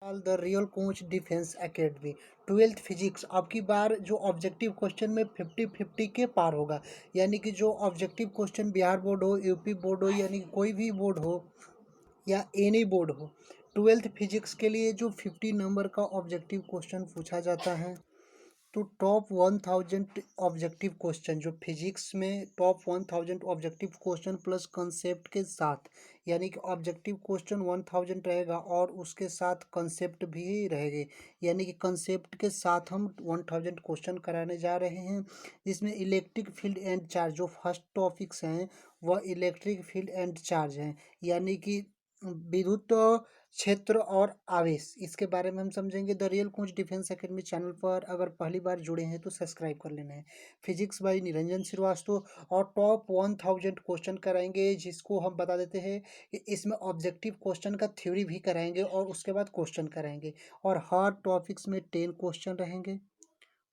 All the real coach defence academy 12th physics आपकी बार जो objective question में 50-50 के पार होगा। यानी कि जो ऑब्जेक्टिव क्वेश्चन बिहार बोर्ड हो, यूपी बोर्ड हो, यानी कि कोई भी बोर्ड हो या एनी बोर्ड हो, 12th फिजिक्स के लिए जो 50 नंबर का ऑब्जेक्टिव क्वेश्चन पूछा जाता है, तो टॉप 1000 ऑब्जेक्टिव क्वेश्चन जो फिजिक्स में top 1000 objective question plus concept के साथ, यानी कि ऑब्जेक्टिव क्वेश्चन 1000 रहेगा और उसके साथ कंसेप्ट भी रहेंगे। यानी कि कंसेप्ट के साथ हम 1000 क्वेश्चन कराने जा रहे हैं, जिसमें इलेक्ट्रिक फील्ड एंड चार्ज जो फर्स्ट टॉपिक्स हैं वह इलेक्ट्रिक फील्ड एंड चार्ज हैं, यानी कि विद्युत क्षेत्र और आवेश, इसके बारे में हम समझेंगे। The real coach defence academy channel पर अगर पहली बार जुड़े हैं तो सब्सक्राइब कर लेना है। फिजिक्स बाई निरंजन श्रीवास्तव और टॉप 1000 क्वेश्चन कराएंगे, जिसको हम बता देते हैं कि इसमें ऑब्जेक्टिव क्वेश्चन का थ्योरी भी कराएंगे और उसके बाद क्वेश्चन कराएंगे। और हर टॉपिक्स में 10 क्वेश्चन रहेंगे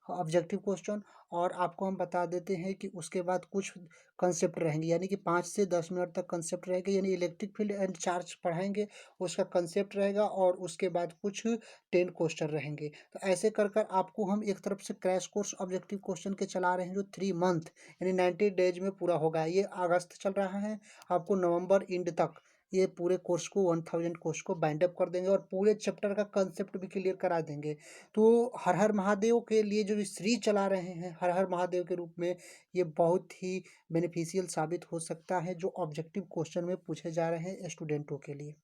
ऑब्जेक्टिव क्वेश्चन, और आपको हम बता देते हैं कि उसके बाद कुछ कंसेप्ट रहेंगे, यानी कि 5 से 10 मिनट तक कंसेप्ट रहेंगे। यानी इलेक्ट्रिक फील्ड एंड चार्ज पढ़ाएंगे, उसका कंसेप्ट रहेगा और उसके बाद कुछ 10 क्वेश्चन रहेंगे। तो ऐसे कर कर आपको हम एक तरफ से क्रैश कोर्स ऑब्जेक्टिव क्वेश्चन के चला रहे हैं, जो 3 मंथ यानी 90 डेज में पूरा होगा। ये अगस्त चल रहा है, आपको नवंबर एंड तक ये पूरे कोर्स को 1000 कोर्स को बाइंड अप कर देंगे और पूरे चैप्टर का कंसेप्ट भी क्लियर करा देंगे। तो हर हर महादेव के लिए जो सीरीज चला रहे हैं हर हर महादेव के रूप में, ये बहुत ही बेनिफिशियल साबित हो सकता है जो ऑब्जेक्टिव क्वेश्चन में पूछे जा रहे हैं स्टूडेंटों के लिए।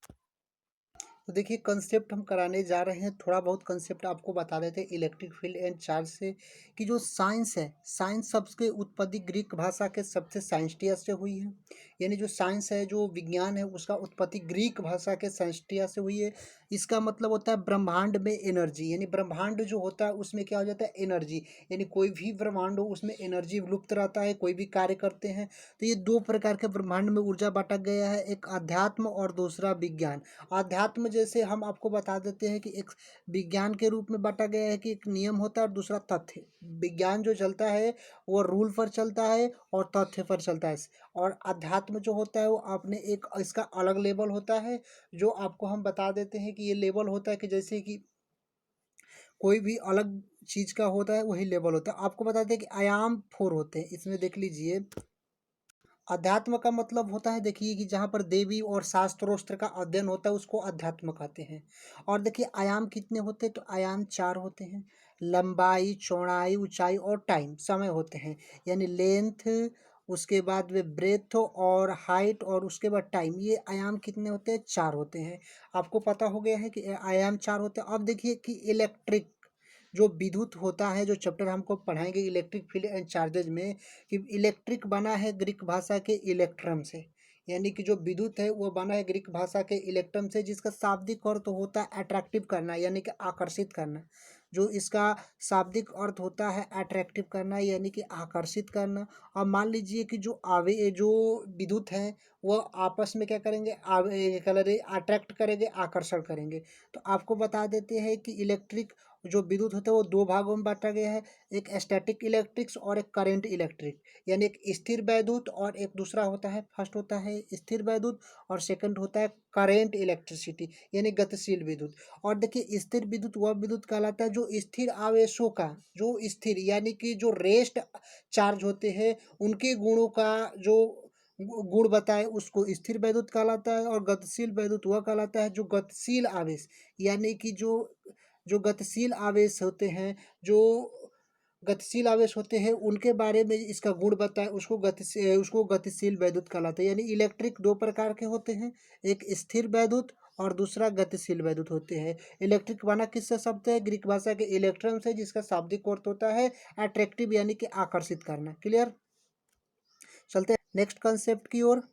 तो देखिए कंसेप्ट हम कराने जा रहे हैं, थोड़ा बहुत कंसेप्ट आपको बता देते हैं इलेक्ट्रिक फील्ड एंड चार्ज से, कि जो साइंस है, साइंस सबसे उत्पत्ति ग्रीक भाषा के सबसे साइंसटिया से हुई है। यानी जो साइंस है, जो विज्ञान है, उसका उत्पत्ति ग्रीक भाषा के साइंसटिया से हुई है। इसका मतलब होता है ब्रह्मांड में एनर्जी, यानी ब्रह्मांड जो होता है उसमें क्या हो जाता है, एनर्जी। यानी कोई भी ब्रह्मांड हो उसमें एनर्जी लुप्त रहता है, कोई भी कार्य करते हैं। तो ये दो प्रकार के ब्रह्मांड में ऊर्जा बांटा गया है, एक अध्यात्म और दूसरा विज्ञान। अध्यात्म जैसे हम आपको बता देते हैं कि एक विज्ञान के रूप में बांटा गया है कि एक नियम होता है और दूसरा तथ्य। विज्ञान जो चलता है वो रूल पर चलता है और तथ्य पर चलता है। और अध्यात्म जो होता है वो आपने एक इसका अलग लेवल होता है, जो आपको हम बता देते हैं कि ये लेवल होता है कि जैसे कि कोई भी अलग चीज का होता है वही लेवल होता है। आपको बता दें कि आयाम 4 होते हैं, इसमें देख लीजिए। अध्यात्म का मतलब होता है, देखिए कि जहाँ पर देवी और शास्त्रोस्त्र का अध्ययन होता है उसको अध्यात्म कहते हैं। और देखिए आयाम कितने होते हैं, तो आयाम 4 होते हैं। लंबाई, चौड़ाई, ऊंचाई और टाइम, समय होते हैं। यानी लेंथ, उसके बाद वे ब्रेथ और हाइट और उसके बाद टाइम, ये आयाम कितने होते हैं, 4 होते हैं। आपको पता हो गया है कि आयाम 4 होते हैं। अब देखिए कि इलेक्ट्रिक जो विद्युत होता है, जो चैप्टर हमको पढ़ाएंगे इलेक्ट्रिक फील्ड एंड चार्जेज में, कि इलेक्ट्रिक बना है ग्रीक भाषा के इलेक्ट्रम से। यानी कि जो विद्युत है वो बना है ग्रीक भाषा के इलेक्ट्रम से, जिसका शाब्दिक अर्थ होता है अट्रैक्टिव करना, यानी कि आकर्षित करना। जो इसका शाब्दिक अर्थ होता है अट्रैक्टिव करना, यानी कि आकर्षित करना। अब मान लीजिए कि जो विद्युत है वो आपस में क्या करेंगे, कलर अट्रैक्ट करेंगे, आकर्षण करेंगे। तो आपको बता देते हैं कि इलेक्ट्रिक जो विद्युत होता है वो दो भागों में बांटा गया है, एक स्टैटिक इलेक्ट्रिक्स और एक करंट इलेक्ट्रिक। यानी एक स्थिर वैद्युत और एक दूसरा होता है, फर्स्ट होता है स्थिर वैद्युत और सेकंड होता है करंट इलेक्ट्रिसिटी, यानी गतिशील विद्युत। और देखिए स्थिर विद्युत वह विद्युत कहलाता है जो स्थिर आवेशों का, जो स्थिर यानी कि जो रेस्ट चार्ज होते हैं उनके गुणों का जो गुण बताए उसको स्थिर वैद्युत कहलाता है। और गतिशील वैद्युत वह कहलाता है जो गतिशील आवेश, यानी कि जो जो गतिशील आवेश होते हैं, जो गतिशील आवेश होते हैं उनके बारे में इसका गुण बताए उसको गतिशील वैद्युत कहलाता है। यानी इलेक्ट्रिक दो प्रकार के होते हैं, एक स्थिर वैद्युत और दूसरा गतिशील वैद्युत होते हैं। इलेक्ट्रिक बना किससे शब्द है, ग्रीक भाषा के इलेक्ट्रॉन से, जिसका शाब्दिक अर्थ होता है अट्रैक्टिव, यानी कि आकर्षित करना। क्लियर। चलते हैं नेक्स्ट कंसेप्ट की ओर।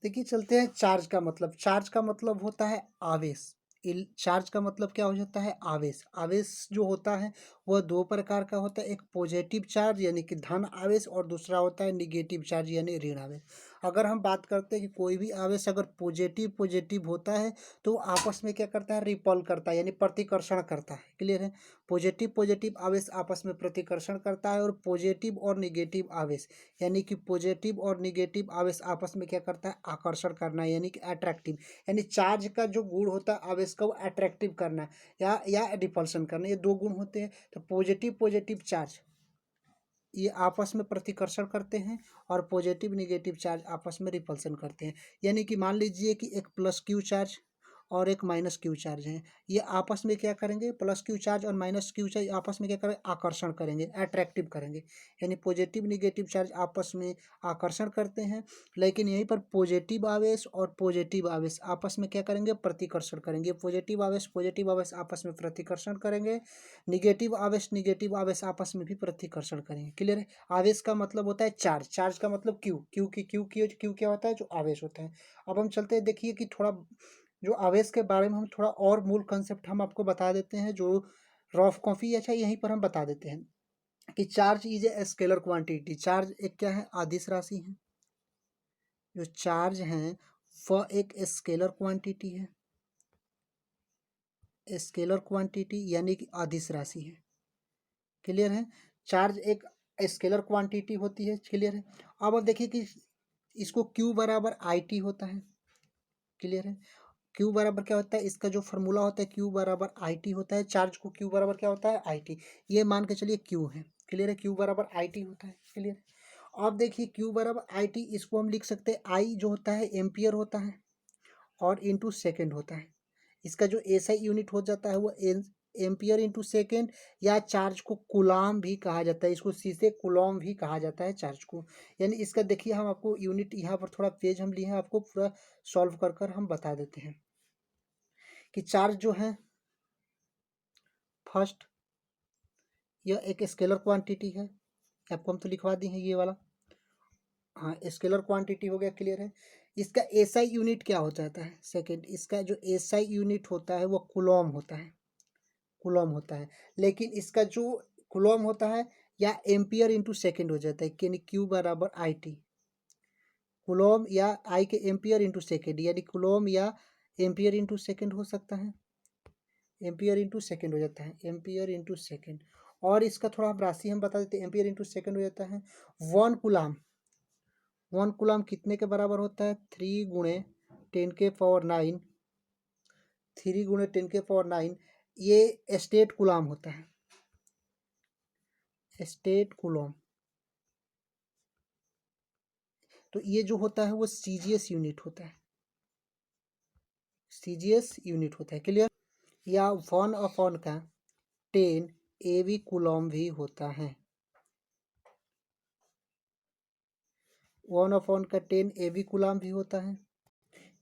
देखिए चलते हैं चार्ज का मतलब। चार्ज का मतलब होता है आवेश। चार्ज का मतलब क्या हो जाता है, आवेश। आवेश जो होता है वह दो प्रकार का होता है, एक पॉजिटिव चार्ज यानी कि धन आवेश और दूसरा होता है निगेटिव चार्ज यानी ऋण आवेश। अगर हम बात करते हैं कि कोई भी आवेश अगर पॉजिटिव पॉजिटिव होता है तो आपस में क्या करता है, रिपल करता है यानी प्रतिकर्षण करता है। क्लियर है? पॉजिटिव पॉजिटिव आवेश आपस में प्रतिकर्षण करता है और पॉजिटिव और निगेटिव आवेश यानी कि पॉजिटिव और निगेटिव आवेश आपस में क्या करता है, आकर्षण करना है यानी कि अट्रैक्टिव। यानी चार्ज का जो गुण होता है आवेश का वो अट्रैक्टिव करना या रिपल्शन करना, ये दो गुण होते हैं। तो पॉजिटिव पॉजिटिव चार्ज ये आपस में प्रतिकर्षण करते हैं और पॉजिटिव निगेटिव चार्ज आपस में रिपल्सन करते हैं। यानी कि मान लीजिए कि एक प्लस क्यू चार्ज और एक माइनस क्यू चार्ज है, ये आपस में क्या करेंगे, प्लस क्यू चार्ज और माइनस क्यू चार्ज आपस में क्या करेंगे, आकर्षण करेंगे, अट्रैक्टिव करेंगे। यानी पॉजिटिव निगेटिव चार्ज आपस में आकर्षण करते हैं, लेकिन यहीं पर पॉजिटिव आवेश और पॉजिटिव आवेश आपस में क्या करेंगे, प्रतिकर्षण करेंगे। पॉजिटिव आवेश आपस में प्रतिकर्षण करेंगे, निगेटिव आवेश आपस में भी प्रतिकर्षण करेंगे। क्लियर है? आवेश का मतलब होता है चार्ज, चार्ज का मतलब क्यू, क्यू क्या होता है, जो आवेश होता है। अब हम चलते हैं, देखिए कि थोड़ा जो आवेश के बारे में हम थोड़ा और मूल कंसेप्ट हम आपको बता देते हैं, जो रफ कॉपी अच्छा यहीं पर हम बता देते हैं कि charge is a scalar quantity. Charge एक क्या है, अदिश राशि है। जो चार्ज है वह एक स्केलर क्वांटिटी है, स्केलर क्वांटिटी यानी कि अदिश राशि है। क्लियर है? चार्ज एक स्केलर क्वांटिटी होती है। क्लियर है? अब देखिए कि इसको Q बराबर आई टी होता है। क्लियर है? Q बराबर क्या होता है, इसका जो फॉर्मूला होता है Q बराबर आई टी होता है। चार्ज को Q बराबर क्या होता है, आई टी। ये मान के चलिए Q है। क्लियर है? Q बराबर आई टी होता है। क्लियर? अब देखिए Q बराबर आई टी, इसको हम लिख सकते हैं, आई जो होता है एम्पियर होता है और इंटू सेकेंड होता है। इसका जो एसआई यूनिट हो जाता है वो एम्पियर इंटू सेकेंड, या चार्ज को कूलाम भी कहा जाता है, इसको सीधे कूलॉम भी कहा जाता है चार्ज को। यानी इसका देखिए हम आपको यूनिट यहाँ पर थोड़ा पेज हम लिए हैं, आपको पूरा सॉल्व कर कर हम बता देते हैं कि चार्ज जो है, फर्स्ट यह एक स्केलर क्वांटिटी है, आपको हम तो लिखवा दी है ये वाला। हाँ, स्केलर क्वांटिटी हो गया। क्लियर है? इसका एसआई यूनिट क्या हो जाता है, सेकेंड, इसका जो एसआई यूनिट होता है वो कूलॉम होता है, कूलॉम होता है। लेकिन इसका जो कूलॉम होता है या एम्पियर इंटू सेकेंड हो जाता है, यानी Q बराबर आई टी। कूलॉम या आई के एम्पियर इंटू सेकेंड, यानी कूलॉम या एम्पियर इंटू सेकेंड हो सकता है, एम्पियर इंटू सेकेंड हो जाता है, एम्पियर इंटू सेकेंड। और इसका थोड़ा हम राशि हम बता देते हैं, एम्पियर इंटू सेकेंड हो जाता है 1 कूलाम। 1 कूलाम कितने के बराबर होता है, 3 × 10⁻⁹, 3 × 10⁻⁹, ये स्टेट कूलाम होता है, स्टेट कूलॉम। तो ये जो होता है वो सीजीएस यूनिट होता है, सीजीएस यूनिट होता है। क्लियर? या 1/10 एवी कूलॉम भी होता है, 1/10 एवी कूलॉम भी होता है।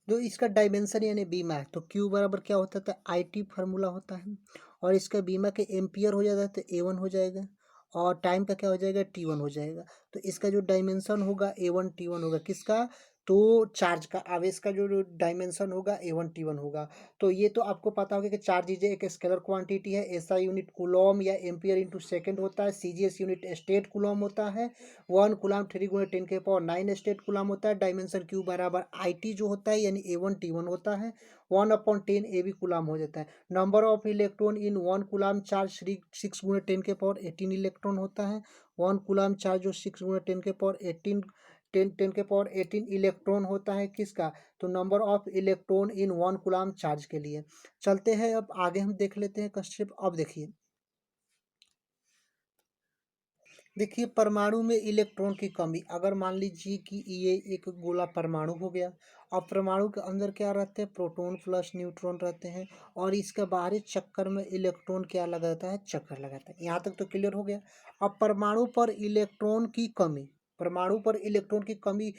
जो इसका डायमेंशन यानी बीमा है, तो क्यू बराबर क्या होता था, आई टी फार्मूला होता है। और इसका बीमा के एम्पियर हो जाता है तो A1 हो जाएगा, और टाइम का क्या हो जाएगा, T1 हो जाएगा। तो इसका जो डायमेंशन होगा A1 T1 होगा, किसका, तो चार्ज का, आवेश का जो डायमेंशन होगा A1 T1 होगा। तो ये तो आपको पता होगा कि चार्ज इज एक स्केलर क्वांटिटी है, एसआई यूनिट कूलॉम या एम्पियर इंटू सेकेंड होता है, सीजीएस यूनिट स्टेट कूलॉम होता है, 1 कूलॉम 3 × 10⁻⁹ स्टेट कूलॉम होता है। डायमेंशन Q बराबर आई टी जो होता है यानी A1 T1 होता है, 1/10 ए बी कूलॉम हो जाता है। Number of electron in 1 Coulomb charge 6 × 10⁻18 electron होता है। 1 कूलॉम चार्ज जो 6 × 10⁻18 इलेक्ट्रॉन होता है किसका, तो number of electron in 1 Coulomb charge के लिए। चलते हैं अब आगे हम देख लेते हैं कंसेप्ट। अब देखिए परमाणु में इलेक्ट्रॉन की कमी, अगर मान लीजिए कि ये एक गोला परमाणु हो गया, अब परमाणु के अंदर क्या रहते हैं, प्रोटॉन प्लस न्यूट्रॉन रहते हैं, और इसके बाहरी चक्कर में इलेक्ट्रॉन क्या लगाता है, चक्कर लगाता है। यहाँ तक तो क्लियर हो गया। अब परमाणु पर इलेक्ट्रॉन की कमी, परमाणु पर इलेक्ट्रॉन की कमी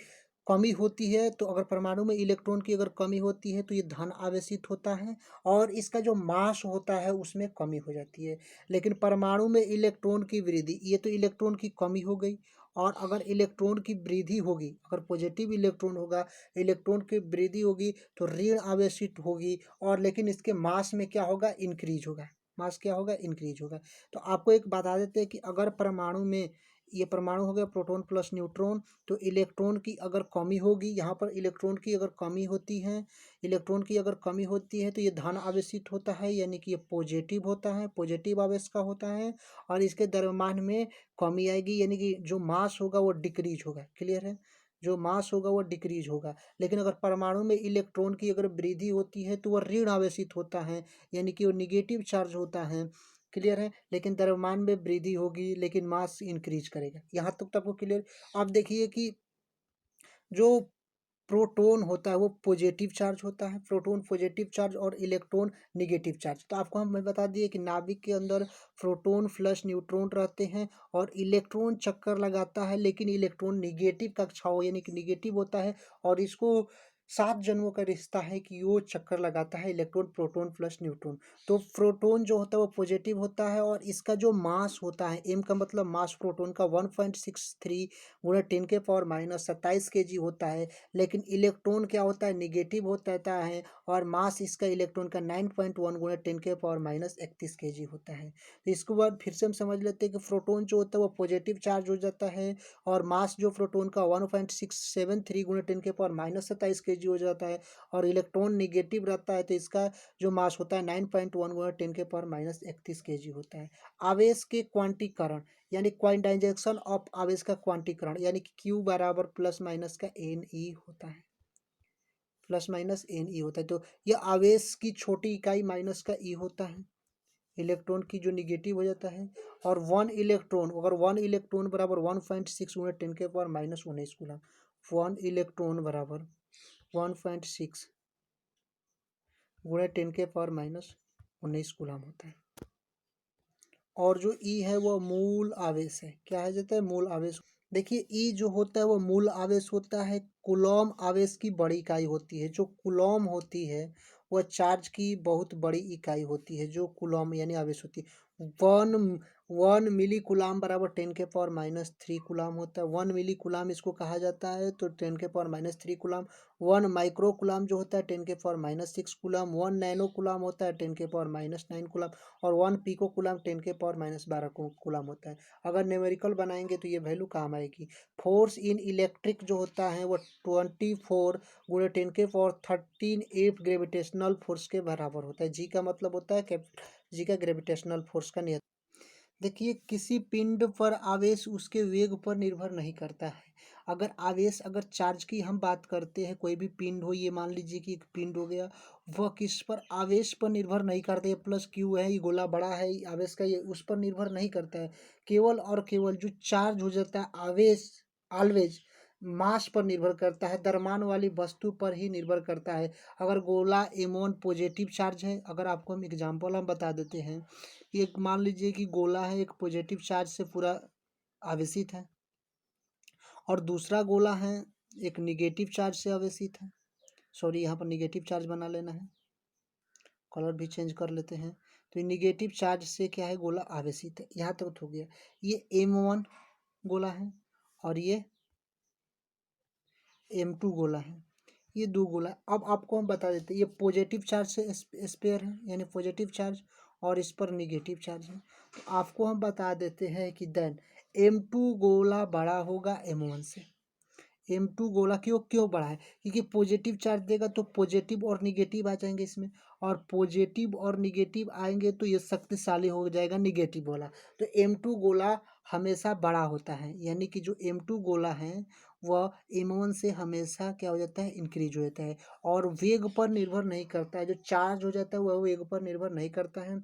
कमी होती है, तो अगर परमाणु में इलेक्ट्रॉन की अगर कमी होती है तो ये धन आवेशित होता है और इसका जो मास होता है उसमें कमी हो जाती है। लेकिन परमाणु में इलेक्ट्रॉन की वृद्धि, ये तो इलेक्ट्रॉन की कमी हो गई, और अगर इलेक्ट्रॉन की वृद्धि होगी, अगर पॉजिटिव इलेक्ट्रॉन होगा, इलेक्ट्रॉन की वृद्धि होगी तो ऋण आवेशित होगी, और लेकिन इसके मास में क्या होगा, इंक्रीज होगा। मास क्या होगा, इंक्रीज होगा। तो आपको एक बता देते हैं कि अगर परमाणु में, ये परमाणु हो गया प्रोटॉन प्लस न्यूट्रॉन, तो इलेक्ट्रॉन की अगर कमी होगी, यहाँ पर इलेक्ट्रॉन की अगर कमी होती है, इलेक्ट्रॉन की अगर कमी होती है तो ये धन आवेशित होता है, यानी कि ये पॉजिटिव होता है, पॉजिटिव आवेश का होता है। और इसके द्रव्यमान में कमी आएगी, यानी कि जो मास होगा वो डिक्रीज होगा। क्लियर है, जो मास होगा वो डिक्रीज होगा। लेकिन अगर परमाणु में इलेक्ट्रॉन की अगर वृद्धि होती है तो वह ऋण आवेशित होता है, यानी कि वो निगेटिव चार्ज होता है। क्लियर है, लेकिन द्रव्यमान में वृद्धि होगी लेकिन मास इंक्रीज करेगा। यहाँ तक तो आपको क्लियर। आप देखिए कि जो प्रोटॉन होता है वो पॉजिटिव चार्ज होता है, प्रोटॉन पॉजिटिव चार्ज और इलेक्ट्रॉन निगेटिव चार्ज। तो आपको हम बता दिए कि नाभिक के अंदर प्रोटॉन प्लस न्यूट्रॉन रहते हैं और इलेक्ट्रॉन चक्कर लगाता है, लेकिन इलेक्ट्रॉन निगेटिव कक्षाओं यानी कि निगेटिव होता है। और इसको 7 जन्मों का रिश्ता है कि वो चक्कर लगाता है इलेक्ट्रॉन प्रोटॉन प्लस न्यूट्रॉन। तो प्रोटॉन जो होता है वो पॉजिटिव होता है और इसका जो मास होता है, एम का मतलब मास प्रोटॉन का 1.63 गुणा 10⁻27 kg होता है। लेकिन इलेक्ट्रॉन क्या होता है, निगेटिव होता है और मास इसका इलेक्ट्रॉन का 9.1 गुणा 10⁻31 kg होता है। तो इसके बाद फिर से हम समझ लेते हैं कि प्रोटॉन जो होता है वो पॉजिटिव चार्ज हो जाता है और मास जो प्रोटॉन का 1.673 गुणा 10⁻27 kg हो जाता है और इलेक्ट्रॉन निगेटिव रहता है तो इसका जो मास होता है 9.1 गुणा 10⁻31 kg होता है। आवेश के क्वांटीकरण यानी क्वांटाइजेशन ऑफ आवेश का क्वांटीकरण, यानी कि Q बराबर प्लस माइनस का NE होता है, प्लस माइनस NE होता है। तो यह आवेश की छोटी इकाई माइनस का E होता है, इलेक्ट्रॉन की जो निगेटिव हो जाता है। और 1 इलेक्ट्रॉन, अगर 1 इलेक्ट्रॉन बराबर 1.6 गुणा 10⁻−19 कूलम, 1 इलेक्ट्रॉन बराबर 1.6 गुणा 10⁻−19 कूलम होता है। और जो ई है वो मूल आवेश है। क्या है जाता है, मूल आवेश। देखिए ई जो होता है वो मूल आवेश होता है। कूलॉम आवेश की बड़ी इकाई होती है। जो कूलॉम होती है वह चार्ज की बहुत बड़ी इकाई होती है, जो कूलॉम यानी आवेश होती है। 1 मिली कूलाम बराबर 10⁻³ कूलाम होता है। 1 मिली कूलाम इसको कहा जाता है, तो 10⁻³ कूलाम। 1 माइक्रो कूलाम जो होता है 10⁻6 कूलाम। 1 नैनो कूलाम होता है 10⁻9 कूलाम। और 1 पिको कूलाम 10⁻12 कूलाम होता है। अगर न्यूमेरिकल बनाएंगे तो ये वैल्यू काम आएगी। फोर्स इन इलेक्ट्रिक जो होता है वो 24 गुणे 10⁻13 एफ ग्रेविटेशनल फोर्स के बराबर होता है। जी का मतलब होता है जी का ग्रेविटेशनल फोर्स का नियत। देखिए किसी पिंड पर आवेश उसके वेग पर निर्भर नहीं करता है। अगर आवेश, अगर चार्ज की हम बात करते हैं, कोई भी पिंड हो, ये मान लीजिए कि एक पिंड हो गया, वह किस पर, आवेश पर निर्भर नहीं करते। ये प्लस क्यू है, ये गोला बड़ा है, ये आवेश का, ये उस पर निर्भर नहीं करता है। केवल और केवल जो चार्ज हो जाता है आवेश, ऑलवेज मास पर निर्भर करता है, द्रव्यमान वाली वस्तु पर ही निर्भर करता है। अगर गोला एमोन पॉजिटिव चार्ज है, अगर आपको हम एग्जांपल हम बता देते हैं, एक मान लीजिए कि गोला है, एक पॉजिटिव चार्ज से पूरा आवेशित है और दूसरा गोला है एक निगेटिव चार्ज से आवेशित है। सॉरी, यहाँ पर निगेटिव चार्ज बना लेना है, कलर भी चेंज कर लेते हैं। तो ये निगेटिव चार्ज से क्या है, गोला आवेशित है। यहाँ तक हो गया। ये M1 गोला है और ये M2 गोला है, ये दो गोला है। अब आपको हम बता देते हैं, ये पॉजिटिव चार्ज से स्पेयर है, यानी पॉजिटिव चार्ज, और इस पर निगेटिव चार्ज है। तो आपको हम बता देते हैं कि देन M2 गोला बड़ा होगा M1 से। M2 गोला क्यों क्यों बड़ा है, क्योंकि पॉजिटिव चार्ज देगा तो पॉजिटिव और निगेटिव आ जाएंगे इसमें, और पॉजिटिव और निगेटिव आएंगे तो ये शक्तिशाली हो जाएगा निगेटिव वाला। तो M2 गोला हमेशा बड़ा होता है, यानी कि जो M2 गोला है वह M1 से हमेशा क्या हो जाता है, इंक्रीज हो जाता है। और वेग पर निर्भर नहीं करता है, जो चार्ज हो जाता है वह वेग पर निर्भर नहीं करता है।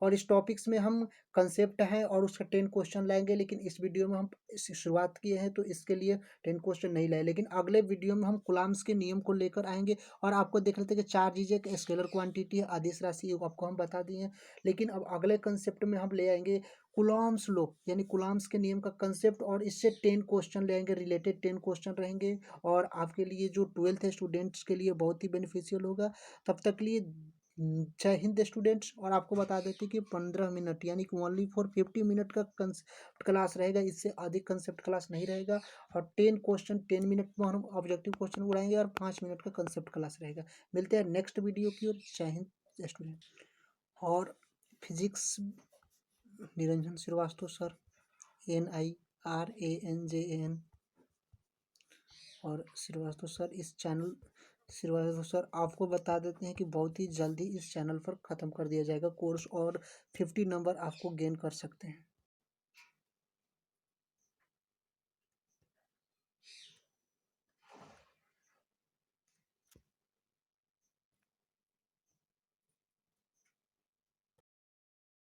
और इस टॉपिक्स में हम कंसेप्ट है और उसका 10 क्वेश्चन लाएंगे, लेकिन इस वीडियो में हम शुरुआत किए हैं तो इसके लिए 10 क्वेश्चन नहीं लाए। लेकिन अगले वीडियो में हम कूलम्ब्स के नियम को लेकर आएंगे और आपको देख लेते हैं कि चार्ज इज एक स्केलर क्वांटिटी है, आदेश राशि आपको हम बता दिए हैं। लेकिन अब अगले कंसेप्ट में हम ले आएंगे कूलम्ब्स लॉ, यानी कूलम्ब्स के नियम का कंसेप्ट, और इससे 10 क्वेश्चन ले आएंगे, रिलेटेड 10 क्वेश्चन रहेंगे और आपके लिए जो 12th स्टूडेंट्स के लिए बहुत ही बेनिफिशियल होगा। तब तक के लिए जय हिंद स्टूडेंट्स। और आपको बता देते कि 15 मिनट यानी कि ओनली फॉर 50 मिनट का कंसेप्ट क्लास रहेगा, इससे अधिक कंसेप्ट क्लास नहीं रहेगा। और 10 क्वेश्चन 10 मिनट में हम ऑब्जेक्टिव क्वेश्चन उड़ाएंगे और 5 मिनट का कंसेप्ट क्लास रहेगा। मिलते हैं नेक्स्ट वीडियो की ओर। जय हिंद स्टूडेंट। और physics Niranjan Srivastava sir, NIRANJAN, और श्रीवास्तव सर इस चैनल, श्रीवास्तव सर आपको बता देते हैं कि बहुत ही जल्दी इस चैनल पर ख़त्म कर दिया जाएगा कोर्स, और 50 नंबर आपको गेन कर सकते हैं।